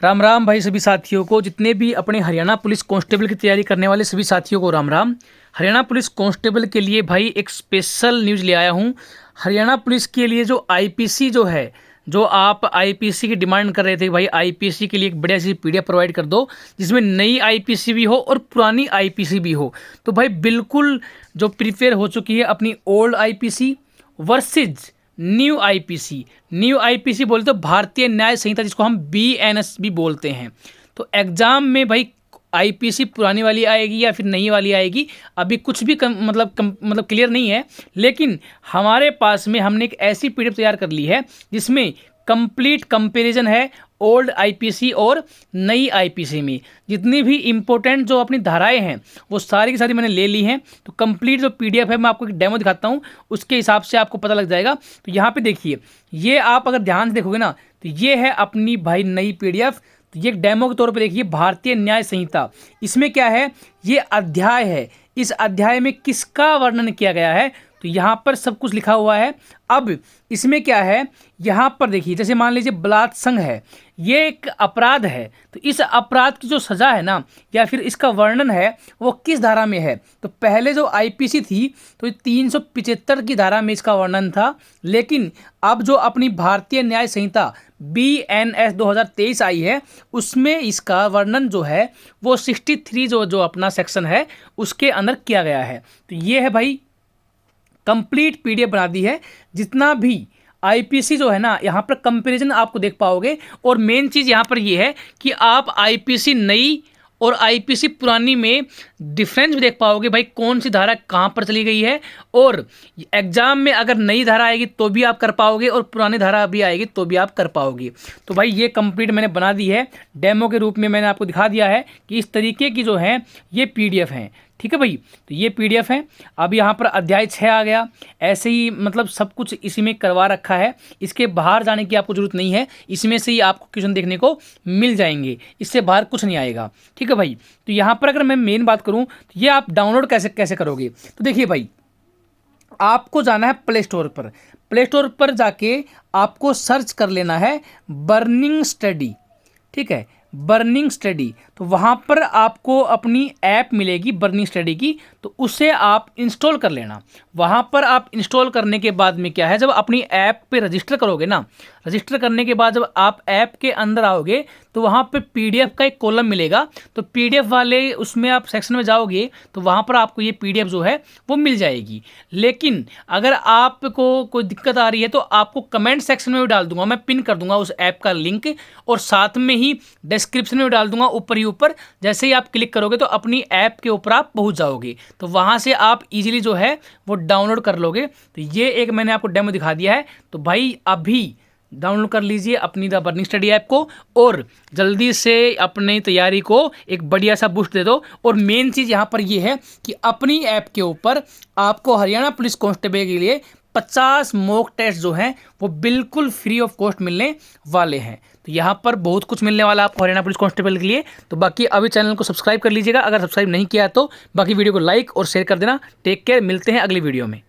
राम राम भाई सभी साथियों को, जितने भी अपने हरियाणा पुलिस कांस्टेबल की तैयारी करने वाले सभी साथियों को राम राम। हरियाणा पुलिस कांस्टेबल के लिए भाई एक स्पेशल न्यूज़ ले आया हूँ। हरियाणा पुलिस के लिए जो आईपीसी जो है, जो आप आईपीसी की डिमांड कर रहे थे भाई, आईपीसी के लिए एक बढ़िया सी पीडीएफ प्रोवाइड कर दो जिसमें नई आईपीसी भी हो और पुरानी आईपीसी भी हो। तो भाई बिल्कुल जो प्रिपेयर हो चुकी है अपनी old IPC versus new IPC. New IPC बोलते तो भारतीय न्याय संहिता, जिसको हम बीएनएस भी बोलते हैं। तो एग्जाम में भाई आईपीसी पुरानी वाली आएगी या फिर नई वाली आएगी, अभी कुछ भी मतलब क्लियर नहीं है। लेकिन हमारे पास में हमने एक ऐसी पीडीएफ तैयार कर ली है जिसमें कंप्लीट कंपैरिजन है ओल्ड आईपीसी और नई आईपीसी में। जितनी भी इम्पोर्टेंट जो अपनी धाराएं हैं वो सारी की सारी मैंने ले ली हैं। तो कंप्लीट जो पीडीएफ है मैं आपको एक डेमो दिखाता हूँ, उसके हिसाब से आपको पता लग जाएगा। तो यहाँ पे देखिए, ये आप अगर ध्यान से देखोगे ना तो ये है अपनी भाई नई पीडीएफ। तो ये एक डेमो के तौर पे देखिए, भारतीय न्याय संहिता। इसमें क्या है, ये अध्याय है। इस अध्याय में किसका वर्णन किया गया है तो यहाँ पर सब कुछ लिखा हुआ है। अब इसमें क्या है, यहाँ पर देखिए, जैसे मान लीजिए बलात्संग है, ये एक अपराध है। तो इस अपराध की जो सज़ा है ना, या फिर इसका वर्णन है, वो किस धारा में है। तो पहले जो आईपीसी थी तो 375 की धारा में इसका वर्णन था। लेकिन अब जो अपनी भारतीय न्याय संहिता बीएनएस 2023 आई है, उसमें इसका वर्णन जो है वो 63 जो अपना सेक्शन है उसके अंदर किया गया है। तो ये है भाई कंप्लीट पीडीएफ बना दी है। जितना भी आईपीसी जो है ना, यहाँ पर कंपैरिजन आपको देख पाओगे। और मेन चीज़ यहाँ पर ये है कि आप आईपीसी नई और आईपीसी पुरानी में डिफरेंस भी देख पाओगे भाई, कौन सी धारा कहाँ पर चली गई है। और एग्जाम में अगर नई धारा आएगी तो भी आप कर पाओगे और पुरानी धारा भी आएगी तो भी आप कर पाओगे। तो भाई ये कंप्लीट मैंने बना दी है, डेमो के रूप में मैंने आपको दिखा दिया है कि इस तरीके की जो है ये पीडीएफ हैं। ठीक है भाई, तो ये पीडीएफ है। अब यहाँ पर अध्याय 6 आ गया। ऐसे ही मतलब सब कुछ इसी में करवा रखा है, इसके बाहर जाने की आपको जरूरत नहीं है। इसमें से ही आपको क्वेश्चन देखने को मिल जाएंगे, इससे बाहर कुछ नहीं आएगा। ठीक है भाई, तो यहाँ पर अगर मैं मेन बात करूँ तो ये आप डाउनलोड कैसे करोगे। तो देखिए भाई, आपको जाना है प्ले स्टोर पर। प्ले स्टोर पर जाके आपको सर्च कर लेना है बर्निंग स्टडी। ठीक है, बर्निंग स्टडी। तो वहाँ पर आपको अपनी ऐप मिलेगी बर्निंग स्टडी की, तो उसे आप इंस्टॉल कर लेना। वहाँ पर आप इंस्टॉल करने के बाद में क्या है, जब अपनी ऐप पे रजिस्टर करोगे ना, रजिस्टर करने के बाद जब आप ऐप के अंदर आओगे तो वहाँ पे पीडीएफ का एक कॉलम मिलेगा। तो पीडीएफ वाले उसमें आप सेक्शन में जाओगे तो वहाँ पर आपको ये पीडीएफ जो है वो मिल जाएगी। लेकिन अगर आपको कोई दिक्कत आ रही है तो आपको कमेंट सेक्शन में भी डाल दूंगा, मैं पिन कर दूंगा उस ऐप का लिंक, और साथ में ही डिस्क्रिप्शन में भी डाल दूंगा ऊपर ही ऊपर। जैसे ही आप क्लिक करोगे तो अपनी ऐप के ऊपर आप पहुँच जाओगे, तो वहाँ से आप इजीली जो है वो डाउनलोड कर लोगे। तो ये एक मैंने आपको डेमो दिखा दिया है। तो भाई अभी डाउनलोड कर लीजिए अपनी द बर्निंग स्टडी ऐप को और जल्दी से अपनी तैयारी को एक बढ़िया सा बूस्ट दे दो। और मेन चीज़ यहाँ पर ये है कि अपनी ऐप के ऊपर आपको हरियाणा पुलिस कांस्टेबल के लिए 50 मॉक टेस्ट जो हैं वो बिल्कुल फ्री ऑफ कॉस्ट मिलने वाले हैं। तो यहाँ पर बहुत कुछ मिलने वाला है आपको हरियाणा पुलिस कांस्टेबल के लिए। तो बाकी अभी चैनल को सब्सक्राइब कर लीजिएगा, अगर सब्सक्राइब नहीं किया तो बाकी वीडियो को लाइक और शेयर कर देना। टेक केयर, मिलते हैं अगली वीडियो में।